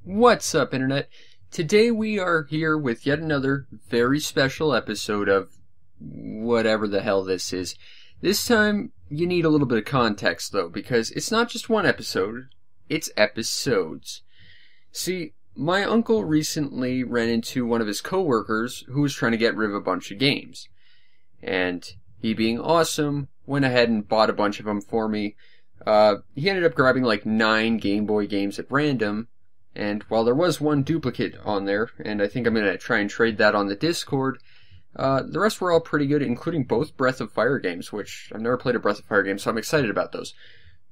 What's up, Internet? Today we are here with yet another very special episode of whatever the hell this is. This time, you need a little bit of context, though, because it's not just one episode, it's episodes. See, my uncle recently ran into one of his coworkers who was trying to get rid of a bunch of games. And he, being awesome, went ahead and bought a bunch of them for me. He ended up grabbing like 9 Game Boy games at random. And while there was one duplicate on there, and I think I'm going to try and trade that on the Discord, the rest were all pretty good, including both Breath of Fire games, which I've never played a Breath of Fire game, so I'm excited about those.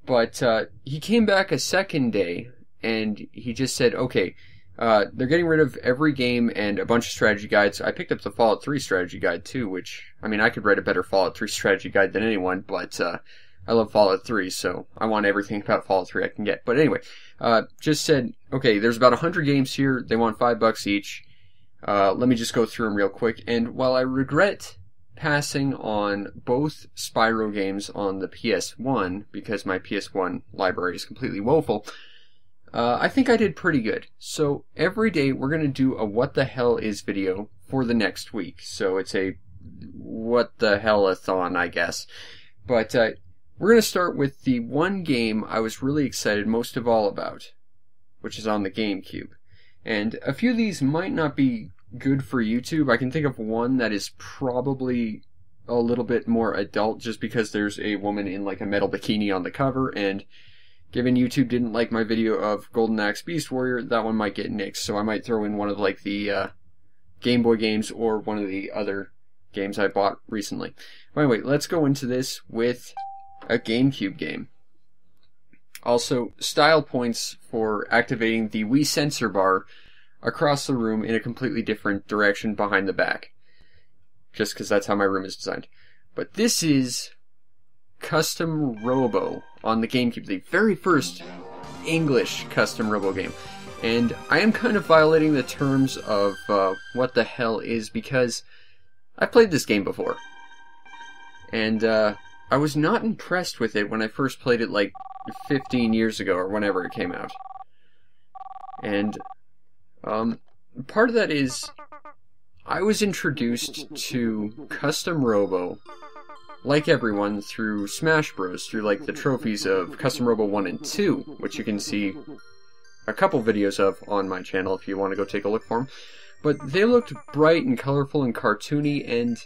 But he came back a second day, and he just said, okay, they're getting rid of every game and a bunch of strategy guides. I picked up the Fallout 3 strategy guide, too, which, I mean, I could write a better Fallout 3 strategy guide than anyone, but I love Fallout 3, so I want everything about Fallout 3 I can get. But anyway, just said, okay, there's about 100 games here. They want $5 each. Let me just go through them real quick. And while I regret passing on both Spyro games on the PS1, because my PS1 library is completely woeful, I think I did pretty good. So every day we're going to do a What the Hell Is video for the next week. So it's a What the Hell-a-thon, I guess. But we're going to start with the one game I was really excited most of all about, which is on the GameCube. And a few of these might not be good for YouTube. I can think of one that is probably a little bit more adult just because there's a woman in like a metal bikini on the cover, and given YouTube didn't like my video of Golden Axe Beast Warrior, that one might get nixed, so I might throw in one of like the Game Boy games or one of the other games I bought recently. But anyway, let's go into this with a GameCube game. Also, style points for activating the Wii sensor bar across the room in a completely different direction behind the back. Just because that's how my room is designed. But this is Custom Robo on the GameCube, the very first English Custom Robo game. And I am kind of violating the terms of What the Hell Is because I played this game before. And I was not impressed with it when I first played it like 15 years ago or whenever it came out. And part of that is I was introduced to Custom Robo, like everyone, through Smash Bros, through like the trophies of Custom Robo 1 and 2, which you can see a couple videos of on my channel if you want to go take a look for them. But they looked bright and colorful and cartoony, and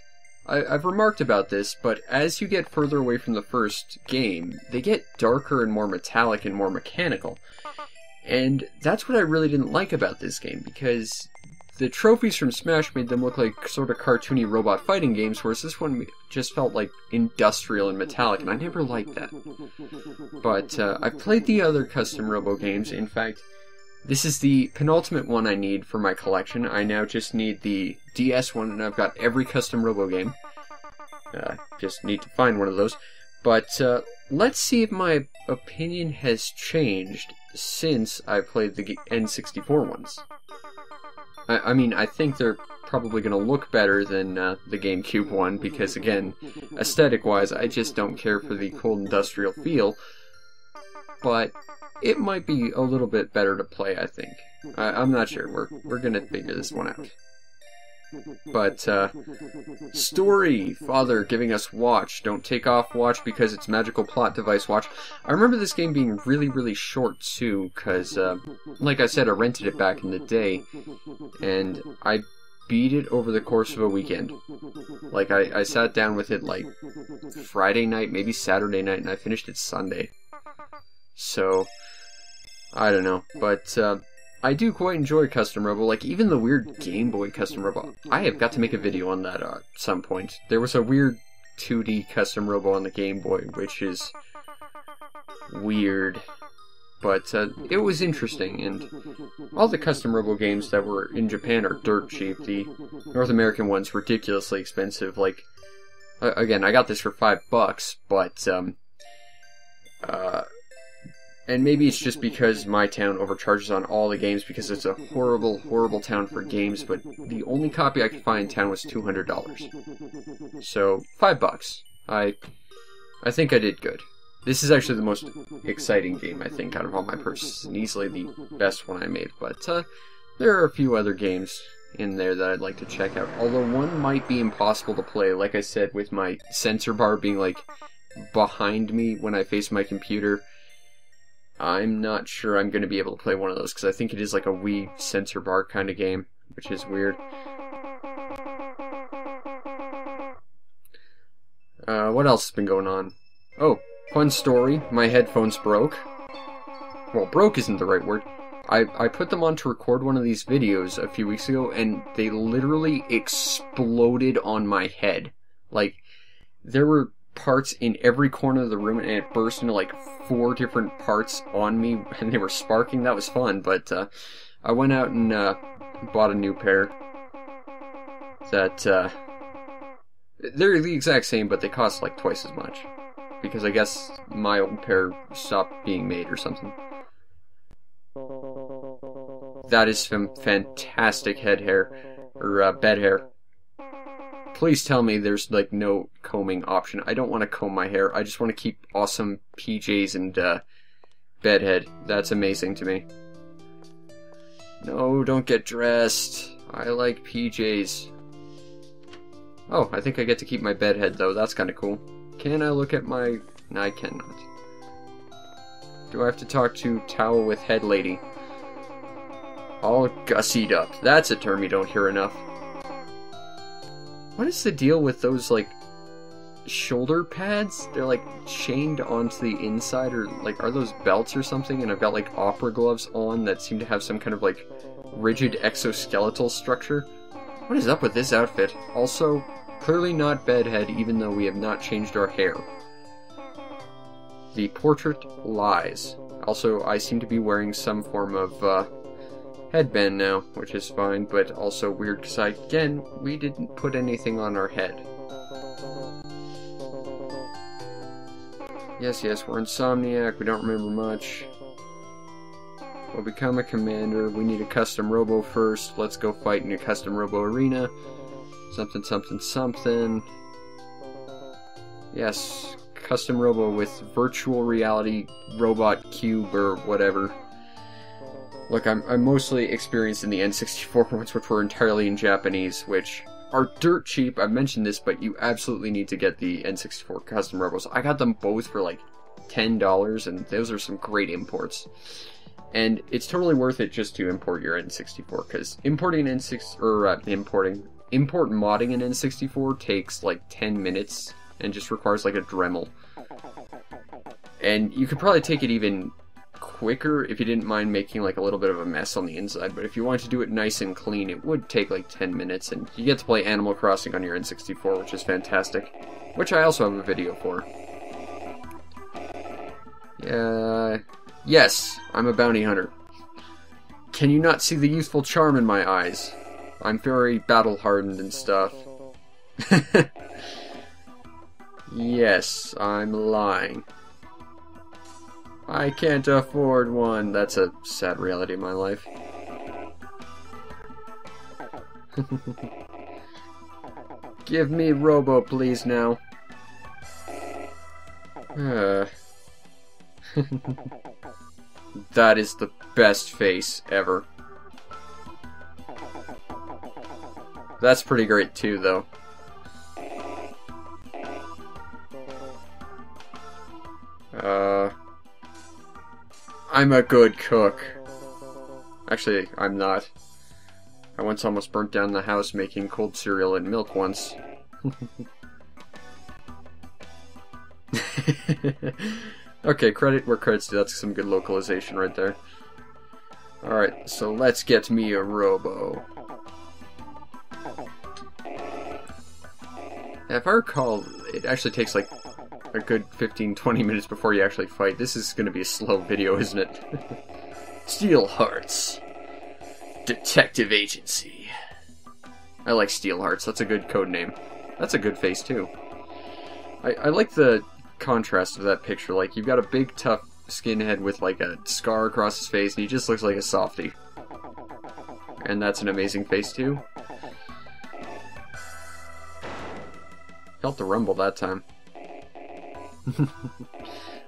I've remarked about this, but as you get further away from the first game, they get darker and more metallic and more mechanical. And that's what I really didn't like about this game, because the trophies from Smash made them look like sort of cartoony robot fighting games, whereas this one just felt like industrial and metallic, and I never liked that. But I've played the other Custom Robo games. In fact, this is the penultimate one I need for my collection. I now just need the DS one, and I've got every Custom Robo game. Just need to find one of those. But let's see if my opinion has changed since I played the N64 ones. I mean, I think they're probably going to look better than the GameCube one, because again, aesthetic-wise, I just don't care for the cold industrial feel. But it might be a little bit better to play, I think. I'm not sure. We're gonna figure this one out. But, story. Father giving us watch. Don't take off watch because it's magical plot device watch. I remember this game being really, really short, too, because, like I said, I rented it back in the day, and I beat it over the course of a weekend. Like, I sat down with it, like, Friday night, maybe Saturday night, and I finished it Sunday. So, I don't know, but I do quite enjoy Custom Robo, like even the weird Game Boy Custom Robo. I have got to make a video on that at some point. There was a weird 2D Custom Robo on the Game Boy, which is weird, but it was interesting, and all the Custom Robo games that were in Japan are dirt cheap. The North American one's ridiculously expensive. Like, again, I got this for $5, but and maybe it's just because my town overcharges on all the games because it's a horrible, horrible town for games, but the only copy I could find in town was $200. So, $5. I think I did good. This is actually the most exciting game, I think, out of all my purchases, and easily the best one I made. But there are a few other games in there that I'd like to check out. Although one might be impossible to play, like I said, with my sensor bar being like behind me when I face my computer. I'm not sure I'm going to be able to play one of those, because I think it is like a Wii sensor bar kind of game, which is weird. What else has been going on? Oh, fun story. My headphones broke. Well, broke isn't the right word. I put them on to record one of these videos a few weeks ago, and they literally exploded on my head. Like, there were parts in every corner of the room, and it burst into like 4 different parts on me, and they were sparking. That was fun, but I went out and bought a new pair that they're the exact same, but they cost like twice as much, because I guess my old pair stopped being made or something. That is some fantastic head hair, or bed hair. Please tell me there's like no combing option. I don't want to comb my hair. I just want to keep awesome PJs and bedhead. That's amazing to me. No, don't get dressed. I like PJs. Oh, I think I get to keep my bedhead though. That's kind of cool. Can I look at my... No, I cannot. Do I have to talk to Towel with Head Lady? All gussied up. That's a term you don't hear enough. What is the deal with those, like, shoulder pads? They're, like, chained onto the inside, or, like, are those belts or something? And I've got, like, opera gloves on that seem to have some kind of, like, rigid exoskeletal structure. What is up with this outfit? Also, clearly not bedhead, even though we have not changed our hair. The portrait lies. Also, I seem to be wearing some form of, headband now, which is fine, but also weird because again, we didn't put anything on our head. Yes, we're Insomniac, we don't remember much. We'll become a commander, we need a custom robo first, let's go fight in a custom robo arena. Something, something, something. Yes, custom robo with virtual reality robot cube or whatever. Look, I'm mostly experienced in the N64 ones, which were entirely in Japanese, which are dirt cheap. I've mentioned this, but you absolutely need to get the N64 custom robos. I got them both for like $10, and those are some great imports. And it's totally worth it just to import your N64, because importing import modding an N64 takes like 10 minutes, and just requires like a Dremel. And you could probably take it even quicker if you didn't mind making like a little bit of a mess on the inside, but if you wanted to do it nice and clean, it would take like 10 minutes, and you get to play Animal Crossing on your N64, which is fantastic, which I also have a video for. Yes, I'm a bounty hunter. Can you not see the youthful charm in my eyes? I'm very battle-hardened and stuff. Yes, I'm lying. I can't afford one. That's a sad reality of my life. Give me Robo, please, now. That is the best face ever. That's pretty great, too, though. I'm a good cook. Actually, I'm not. I once almost burnt down the house making cold cereal and milk once. Okay, credit where credit's due. That's some good localization right there. Alright, so let's get me a Robo. If I recall, it actually takes like a good 15-20 minutes before you actually fight. This is going to be a slow video, isn't it? Steel Hearts. Detective Agency. I like Steel Hearts. That's a good code name. That's a good face, too. I like the contrast of that picture. Like, you've got a big, tough skinhead with, like, a scar across his face, and he just looks like a softie. And that's an amazing face, too. Felt the rumble that time.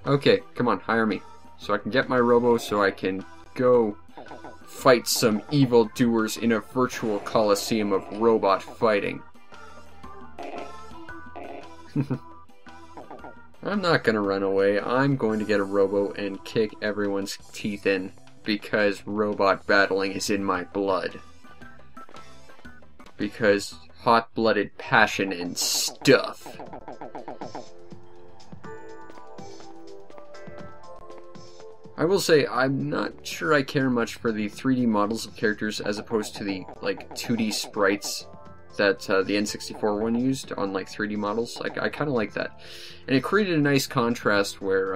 Okay, come on, hire me. So I can get my robo so I can go fight some evildoers in a virtual coliseum of robot fighting. I'm not gonna run away. I'm going to get a robo and kick everyone's teeth in, because robot battling is in my blood. Because hot-blooded passion and stuff. I will say, I'm not sure I care much for the 3D models of characters as opposed to the, like, 2D sprites that the N64 one used on, like, 3D models. I kind of like that. And it created a nice contrast where,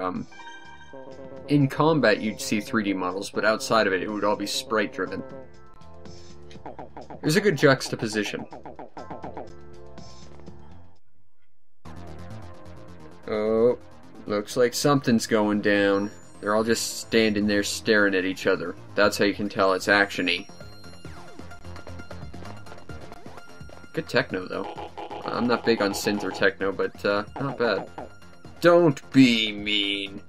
in combat you'd see 3D models, but outside of it, it would all be sprite-driven. It was a good juxtaposition. Oh, looks like something's going down. They're all just standing there staring at each other. That's how you can tell it's action-y. Good techno, though. I'm not big on synth or techno, but not bad. Don't be mean!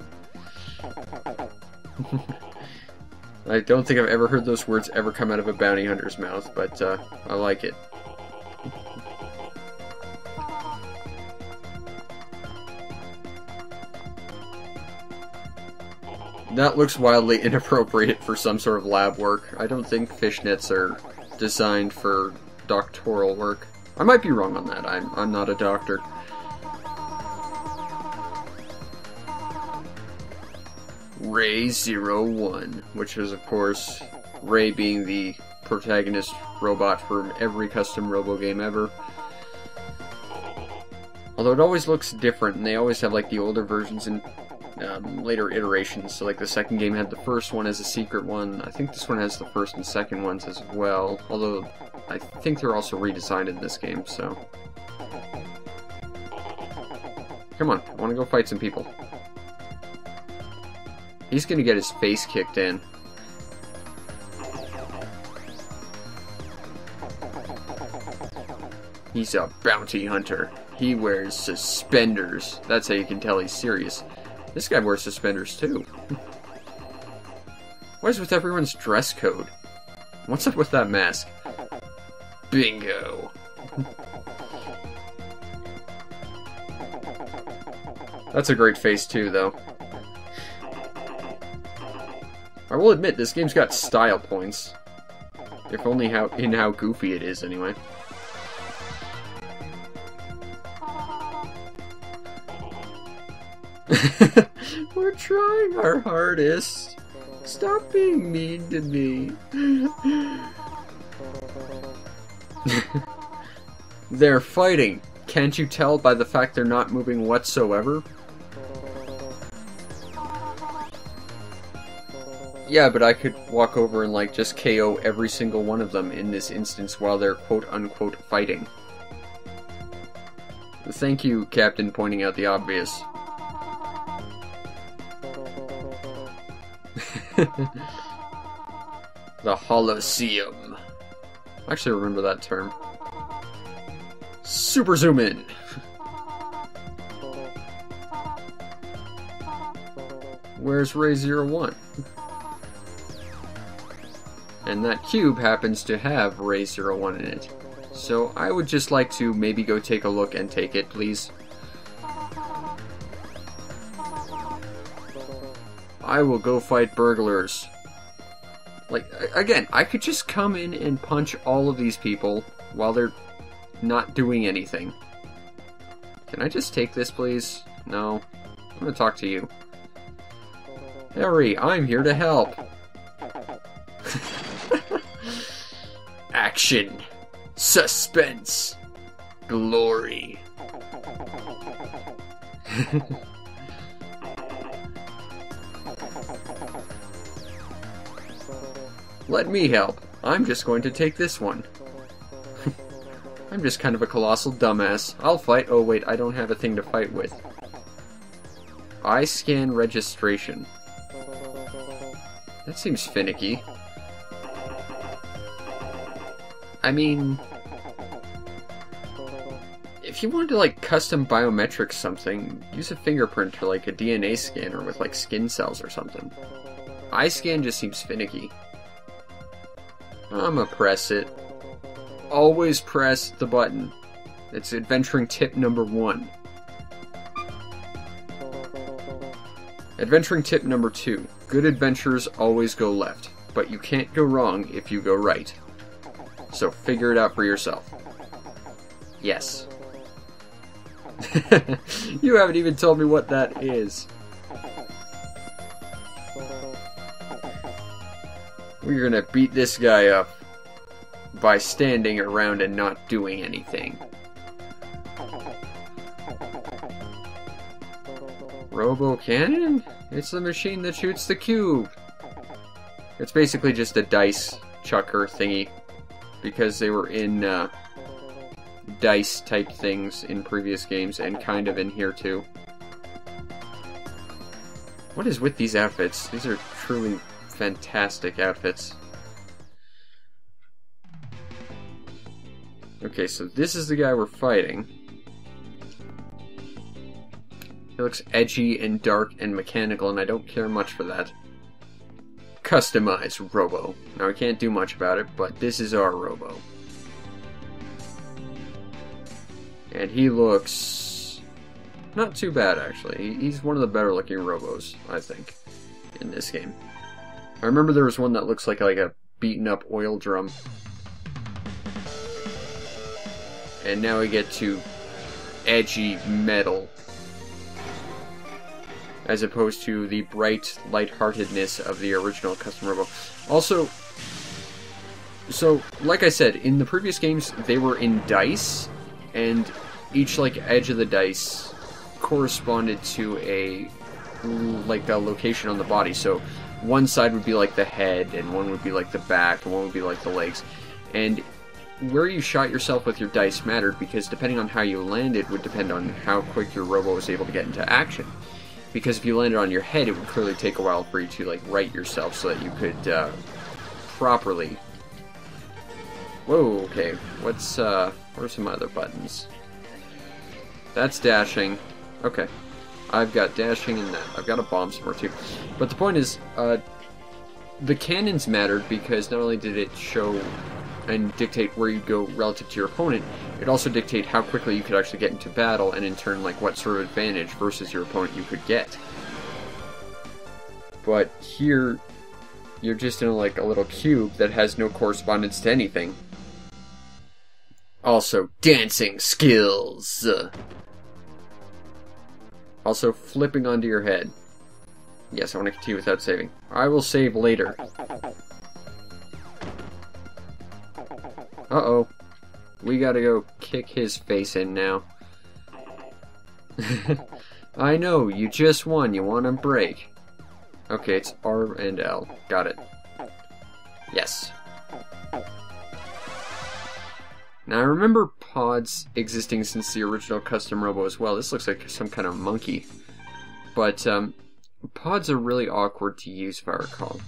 I don't think I've ever heard those words ever come out of a bounty hunter's mouth, but I like it. That looks wildly inappropriate for some sort of lab work. I don't think fishnets are designed for doctoral work. I might be wrong on that. I'm not a doctor. Ray 01, which is, of course, Ray being the protagonist robot for every custom Robo game ever. Although it always looks different, and they always have, like, the older versions in later iterations. So, like, the second game had the first one as a secret one. I think this one has the first and second ones as well. Although, I think they're also redesigned in this game, so... Come on, I want to go fight some people. He's gonna get his face kicked in. He's a bounty hunter. He wears suspenders. That's how you can tell he's serious. This guy wears suspenders too. What is with everyone's dress code? What's up with that mask? Bingo. That's a great face too, though. I will admit, this game's got style points. If only how goofy it is, anyway. We're trying our hardest. Stop being mean to me. They're fighting. Can't you tell by the fact they're not moving whatsoever? Yeah, but I could walk over and, like, just KO every single one of them in this instance while they're quote-unquote fighting. Thank you, Captain, pointing out the obvious. The Holosseum. I actually remember that term. Super zoom in! Where's Ray 01? And that cube happens to have Ray 01 in it. So I would just like to maybe go take a look and take it, please. I will go fight burglars. Like, again, I could just come in and punch all of these people while they're not doing anything. Can I just take this, please? No. I'm gonna talk to you. Harry, I'm here to help. Action. Suspense. Glory. Let me help. I'm just going to take this one. I'm just kind of a colossal dumbass. I'll fight. Oh wait, I don't have a thing to fight with. Eye scan registration. That seems finicky. I mean, if you wanted to, like, custom biometrics something, use a fingerprint or, like, a DNA scanner with, like, skin cells or something. Eye scan just seems finicky. I'ma press it. Always press the button. It's adventuring tip number 1. Adventuring tip number 2. Good adventures always go left, but you can't go wrong if you go right. So figure it out for yourself. Yes. You haven't even told me what that is. We're gonna beat this guy up by standing around and not doing anything. Robo Cannon? It's the machine that shoots the cube. It's basically just a dice chucker thingy, because they were in dice type things in previous games and kind of in here too. What is with these outfits? These are truly fantastic outfits. Okay, so this is the guy we're fighting. He looks edgy and dark and mechanical, and I don't care much for that. Customize Robo. Now, we can't do much about it, but this is our Robo. And he looks not too bad, actually. He's one of the better looking Robos, I think, in this game. I remember there was one that looks like a beaten up oil drum. And now we get to edgy metal, as opposed to the bright lightheartedness of the original Custom Robo. Also, so like I said, in the previous games they were in dice, and each like edge of the dice corresponded to a location on the body. So one side would be like the head, and one would be like the back, and one would be like the legs. And where you shot yourself with your dice mattered, because depending on how you landed would depend on how quick your Robo was able to get into action. Because if you landed on your head, it would clearly take a while for you to like right yourself so that you could properly. Whoa, okay. What are some other buttons? That's dashing. Okay. I've got dashing and that. I've got a bomb somewhere too. But the point is, the cannons mattered because not only did it show and dictate where you go relative to your opponent, it also dictated how quickly you could actually get into battle, and in turn, like, what sort of advantage versus your opponent you could get. But here, you're just in, like, a little cube that has no correspondence to anything. Also, dancing skills! Also, flipping onto your head. Yes, I want to continue without saving. I will save later. Uh-oh. We gotta go kick his face in now. I know, you just won. You want a break. Okay, it's R and L. Got it. Yes. Now, I remember pods existing since the original Custom Robo as well. This looks like some kind of monkey. But, pods are really awkward to use, if I recall.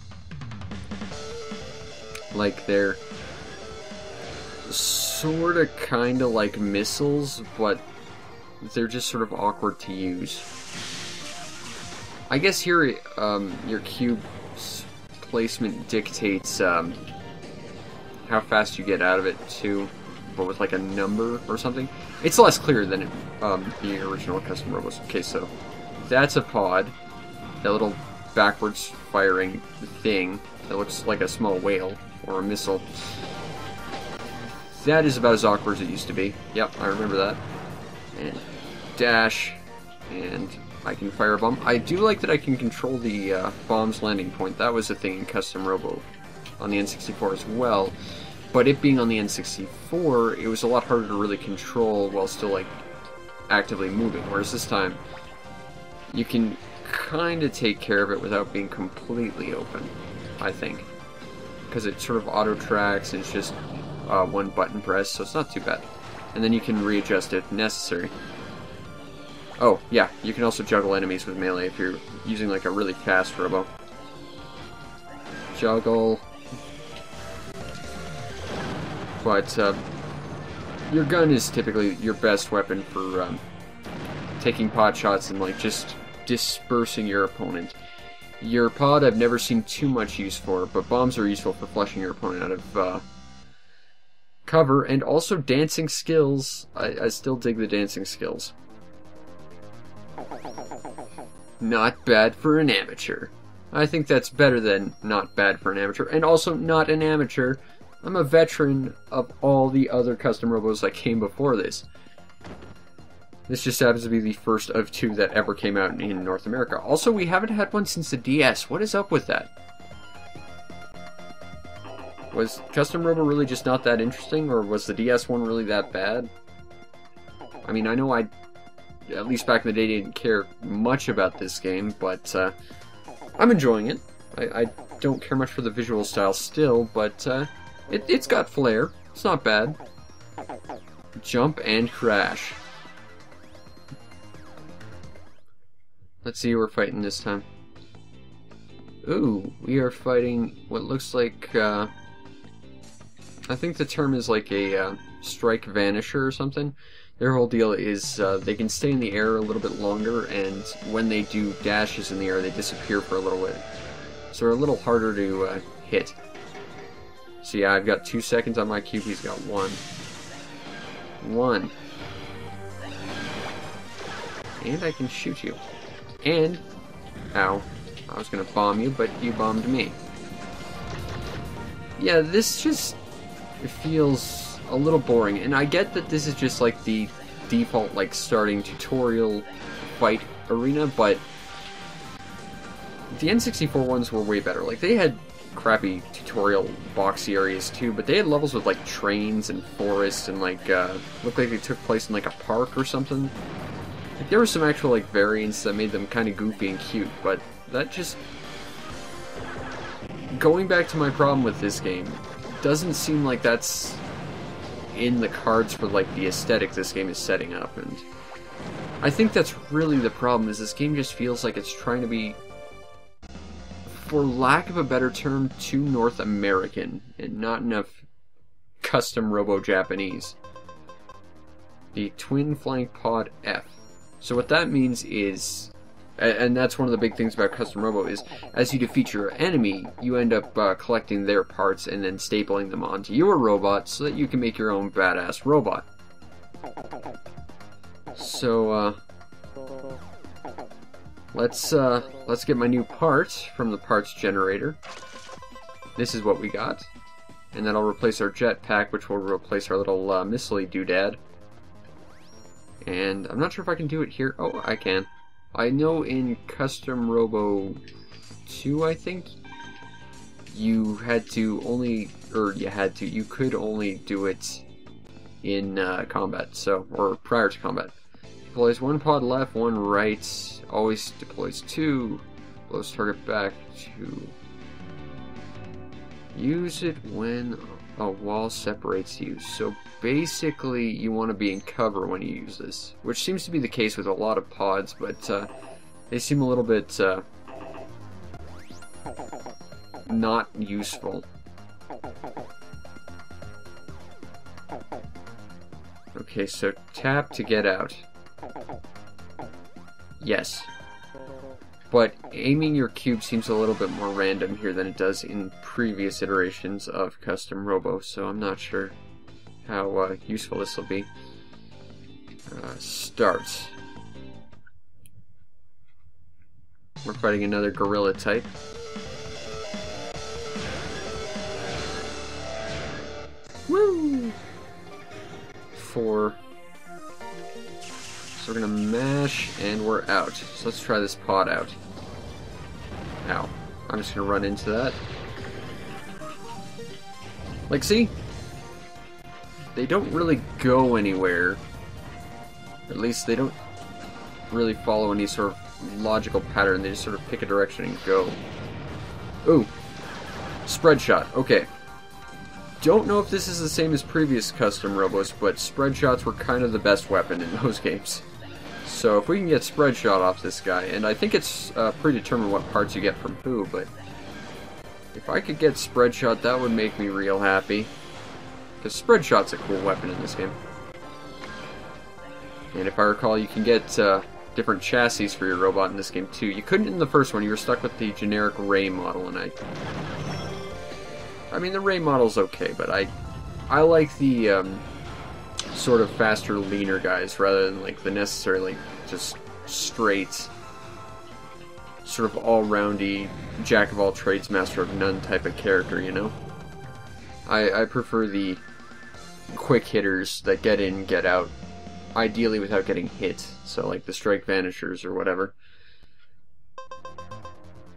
Like, they're sorta kinda like missiles, but they're just sort of awkward to use. I guess here, your cube's placement dictates, how fast you get out of it, too, but with like a number or something. It's less clear than the original Custom Robo's. Okay, so that's a pod. That little backwards firing thing that looks like a small whale or a missile. That is about as awkward as it used to be. Yep, I remember that. And dash, and I can fire a bomb. I do like that I can control the bomb's landing point. That was a thing in Custom Robo on the N64 as well. But it being on the N64, it was a lot harder to really control while still like actively moving. Whereas this time, you can kind of take care of it without being completely open, I think. Because it sort of auto-tracks, and it's just one button press, so it's not too bad. And then you can readjust it if necessary. Oh, yeah, you can also juggle enemies with melee if you're using like a really fast Robo. Juggle. But, your gun is typically your best weapon for taking pot shots and like just dispersing your opponent. Your pod I've never seen too much use for, but bombs are useful for flushing your opponent out of cover, and also dancing skills. I still dig the dancing skills. Not bad for an amateur. I think that's better than not bad for an amateur, and also not an amateur. I'm a veteran of all the other custom robos that came before this. This just happens to be the first of 2 that ever came out in North America. Also, we haven't had one since the DS. What is up with that? Was Custom Robo really just not that interesting, or was the DS one really that bad? I mean, I know I, at least back in the day, didn't care much about this game, but I'm enjoying it. I don't care much for the visual style still, but it's got flair. It's not bad. Jump and crash. Let's see who we're fighting this time. Ooh, we are fighting what looks like, I think the term is like a strike vanisher or something. Their whole deal is they can stay in the air a little bit longer, and when they do dashes in the air, they disappear for a little bit. So they're a little harder to hit. So yeah, I've got 2 seconds on my cube, he's got 1. 1. And I can shoot you. And, ow, I was gonna bomb you, but you bombed me. Yeah, this just feels a little boring, and I get that this is just like the default like starting tutorial fight arena, but the N64 ones were way better. Like, they had crappy tutorial boxy areas too, but they had levels with like trains and forests and like looked like they took place in like a park or something. Like, there were some actual like variants that made them kind of goofy and cute, but that just, going back to my problem with this game, doesn't seem like that's in the cards for like the aesthetic this game is setting up. And I think that's really the problem, is this game just feels like it's trying to be, for lack of a better term, too North American and not enough custom Robo Japanese. The Twin Flank Pod F. So what that means is, and that's one of the big things about Custom Robo, is as you defeat your enemy, you end up collecting their parts and then stapling them onto your robot so that you can make your own badass robot. So, let's get my new part from the parts generator. This is what we got. And that'll replace our jetpack, which will replace our little missile doodad. And I'm not sure if I can do it here. Oh, I can. I know in Custom Robo 2, I think, you could only do it in combat, so, or prior to combat. Deploys 1 pod left, 1 right, always deploys 2, blows target back to, use it when a wall separates you. So basically you want to be in cover when you use this, which seems to be the case with a lot of pods, but they seem a little bit not useful. Okay, so tap to get out. Yes. But aiming your cube seems a little bit more random here than it does in previous iterations of Custom Robo, so I'm not sure how useful this will be. Start. We're fighting another gorilla type. Woo! 4. So we're gonna mash, and we're out. So let's try this pod out. Ow. I'm just gonna run into that. Like, see? They don't really go anywhere. At least they don't really follow any sort of logical pattern. They just sort of pick a direction and go. Ooh. Spread shot. Okay. Don't know if this is the same as previous Custom Robos, but spread shots were kind of the best weapon in those games. So if we can get spread shot off this guy, and I think it's predetermined what parts you get from who, but if I could get spread shot, that would make me real happy. Because spread shot's a cool weapon in this game. And if I recall, you can get different chassis for your robot in this game too. You couldn't in the first one, you were stuck with the generic Ray model, and I mean, the Ray model's okay, but I like the sort of faster, leaner guys rather than like the necessarily just straight, sort of all-roundy, jack-of-all-trades, master-of-none type of character, you know? I prefer the quick hitters that get in, get out, ideally without getting hit, so like the Strike Vanishers or whatever.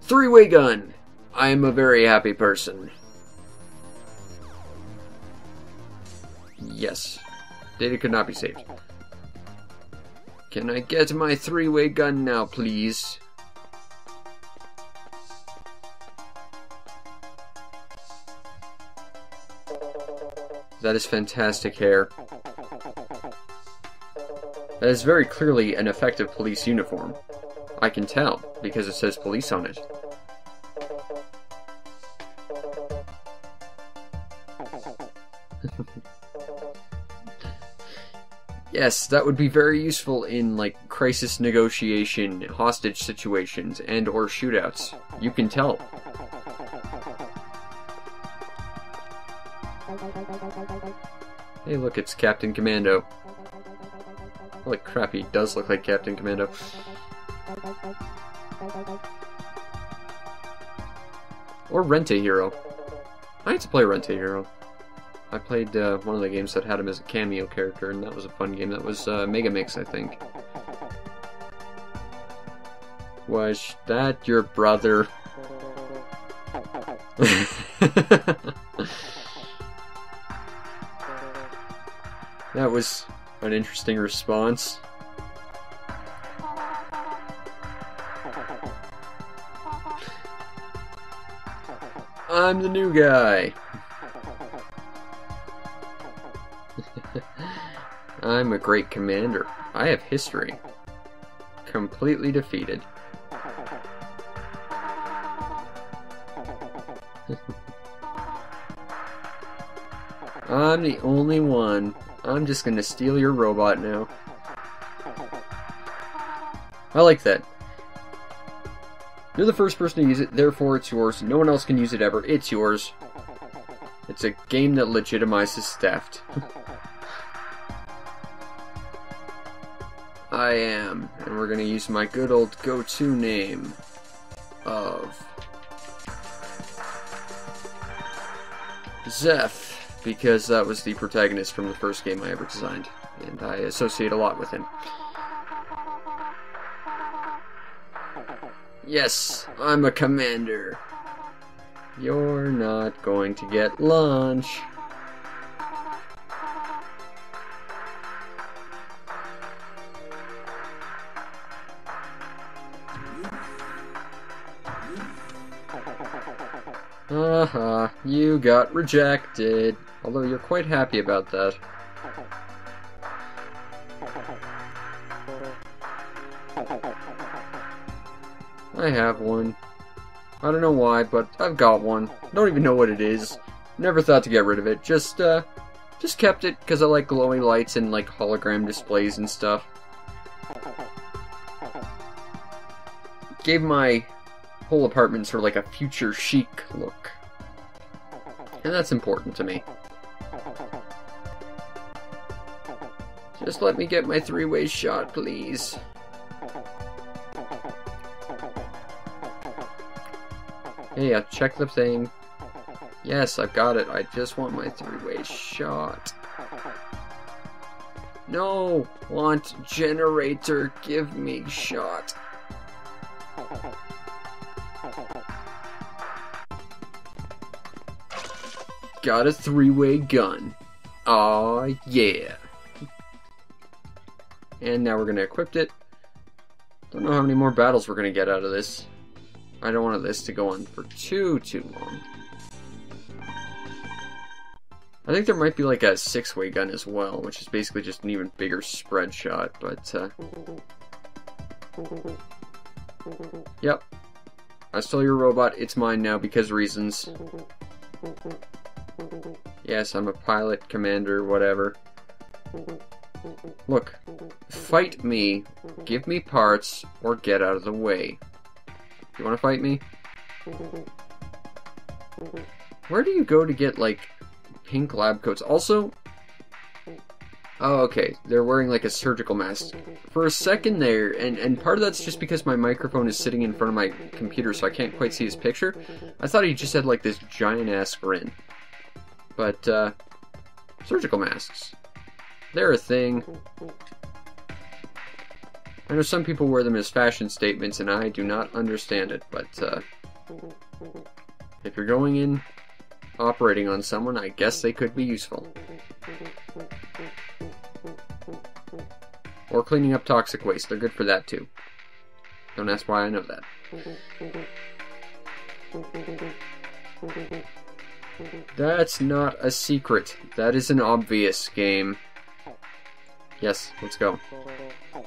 Three-way gun! I am a very happy person. Yes. Data could not be saved. Can I get my three-way gun now, please? That is fantastic hair. That is very clearly an effective police uniform. I can tell, because it says police on it. Yes, that would be very useful in, like, crisis negotiation, hostage situations, and or shootouts. You can tell. Hey, look, it's Captain Commando. Holy crap, he does look like Captain Commando. Or Rent-A-Hero. I need to play Rent-A-Hero. I played one of the games that had him as a cameo character, and that was a fun game. That was Mega Mix, I think. Was that your brother? That was an interesting response. I'm the new guy. I'm a great commander. I have history. Completely defeated. I'm the only one. I'm just gonna steal your robot now. I like that. You're the first person to use it, therefore it's yours. No one else can use it ever. It's yours. It's a game that legitimizes theft. I am, and we're gonna use my good old go-to name of Zeph, because that was the protagonist from the first game I ever designed, and I associate a lot with him. Yes, I'm a commander. You're not going to get lunch. Haha, you got rejected. Although you're quite happy about that. I have one. I don't know why, but I've got one. Don't even know what it is. Never thought to get rid of it. Just kept it because I like glowing lights and like hologram displays and stuff. Gave my whole apartment sort of like a future chic look. And that's important to me. Just let me get my three-way shot, please. Hey, I checked the thing. Yes, I've got it. I just want my three-way shot. No! Want generator, give me shot. Got a three-way gun. Aw, yeah. And now we're gonna equip it. Don't know how many more battles we're gonna get out of this. I don't want this to go on for too long. I think there might be like a six-way gun as well, which is basically just an even bigger spread shot, but yep. I stole your robot, it's mine now because reasons. Yes, I'm a pilot, commander, whatever. Look, fight me, give me parts, or get out of the way. You wanna fight me? Where do you go to get, like, pink lab coats? Also... Oh, okay. They're wearing, like, a surgical mask. For a second there, and part of that's just because my microphone is sitting in front of my computer, so I can't quite see his picture. I thought he just had, like, this giant-ass grin. But, surgical masks. They're a thing. I know some people wear them as fashion statements, and I do not understand it, but, if you're going in operating on someone, I guess they could be useful. Or cleaning up toxic waste. They're good for that too. Don't ask why I know that. That's not a secret. That is an obvious game. Yes, let's go. I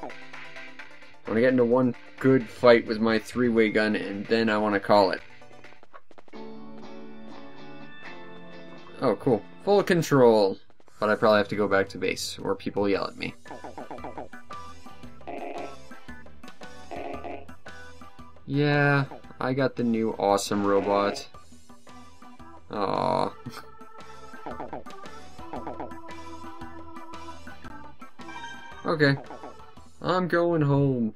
want to get into one good fight with my three-way gun, and then I want to call it. Oh, cool. Full control. But I probably have to go back to base, or people yell at me. Yeah, I got the new awesome robot. Aww. Okay. I'm going home.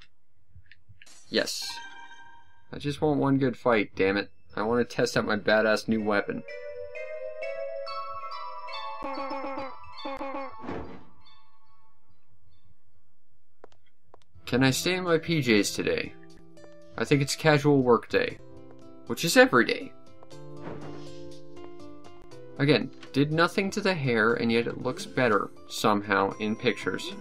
Yes. I just want one good fight, damn it. I want to test out my badass new weapon. Can I stay in my PJs today? I think it's casual work day, which is every day. Again, did nothing to the hair, and yet it looks better, somehow, in pictures.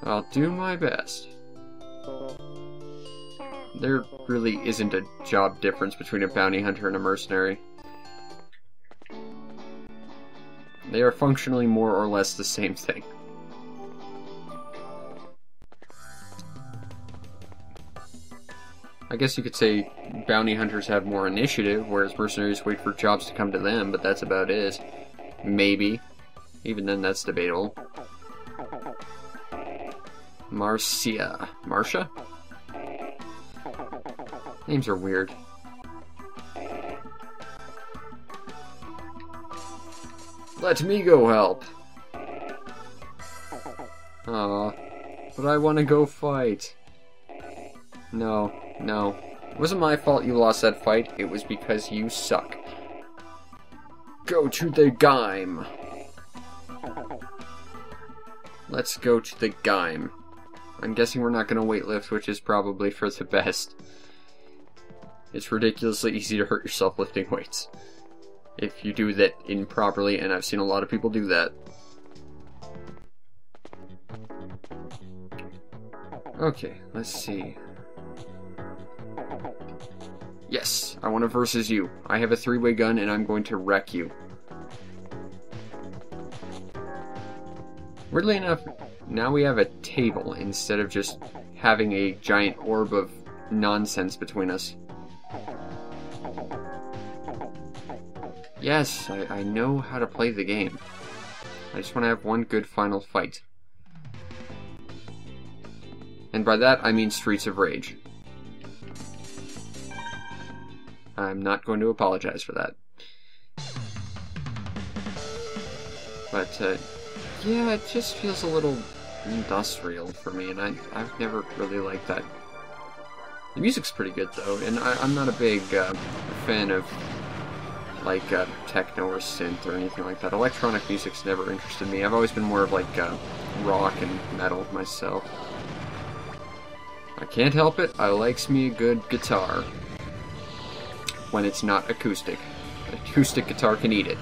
I'll do my best. There really isn't a job difference between a bounty hunter and a mercenary. They are functionally more or less the same thing. I guess you could say bounty hunters have more initiative, whereas mercenaries wait for jobs to come to them, but that's about it. Maybe. Even then, that's debatable. Marcia. Marcia? Names are weird. Let me go help. Aw. But I want to go fight. No. No. It wasn't my fault you lost that fight. It was because you suck. Go to the Gaim. Let's go to the Gaim. I'm guessing we're not going to weightlift, which is probably for the best. It's ridiculously easy to hurt yourself lifting weights. If you do that improperly, and I've seen a lot of people do that. Okay, let's see. Yes, I want to versus you. I have a three-way gun, and I'm going to wreck you. Weirdly enough, now we have a table instead of just having a giant orb of nonsense between us. Yes, I know how to play the game. I just want to have one good final fight. And by that, I mean Streets of Rage. I'm not going to apologize for that. But, yeah, it just feels a little industrial for me, and I've never really liked that. The music's pretty good, though, and I'm not a big fan of, like, techno or synth or anything like that. Electronic music's never interested me. I've always been more of, like, rock and metal myself. I can't help it, I likes me a good guitar. When it's not acoustic. An acoustic guitar can eat it.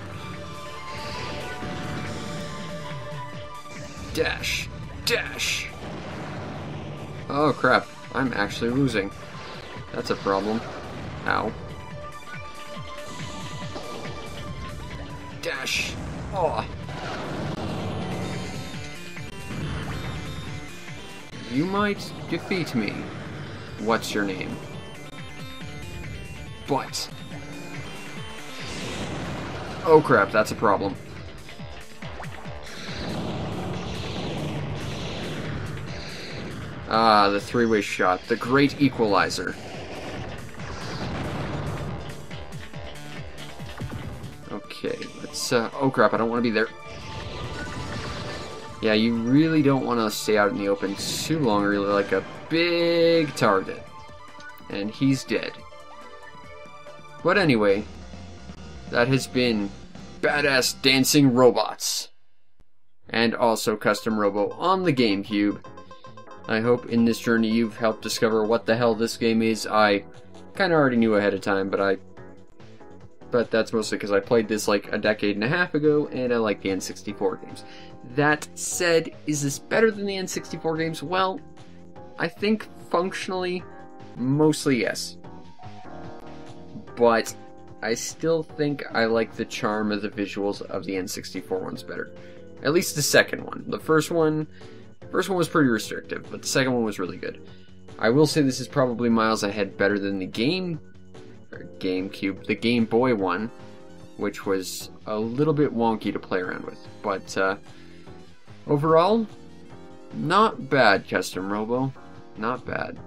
Dash! Dash! Oh crap, I'm actually losing. That's a problem. Ow. Dash! Oh! You might defeat me. What's your name? But... oh crap, that's a problem. Ah, the three-way shot. The great equalizer. Okay, let's, oh crap, I don't want to be there. Yeah, you really don't want to stay out in the open too long or you're like a big target. And he's dead. But anyway, that has been Badass Dancing Robots. And also Custom Robo on the GameCube. I hope in this journey you've helped discover what the hell this game is. I kind of already knew ahead of time, but that's mostly because I played this like a decade and a half ago, and I like the N64 games. That said, is this better than the N64 games? Well, I think functionally, mostly yes. But I still think I like the charm of the visuals of the N64 ones better. At least the second one. The first one was pretty restrictive, but the second one was really good. I will say this is probably miles ahead better than the GameCube, the Game Boy one, which was a little bit wonky to play around with. But overall, not bad, Custom Robo. Not bad.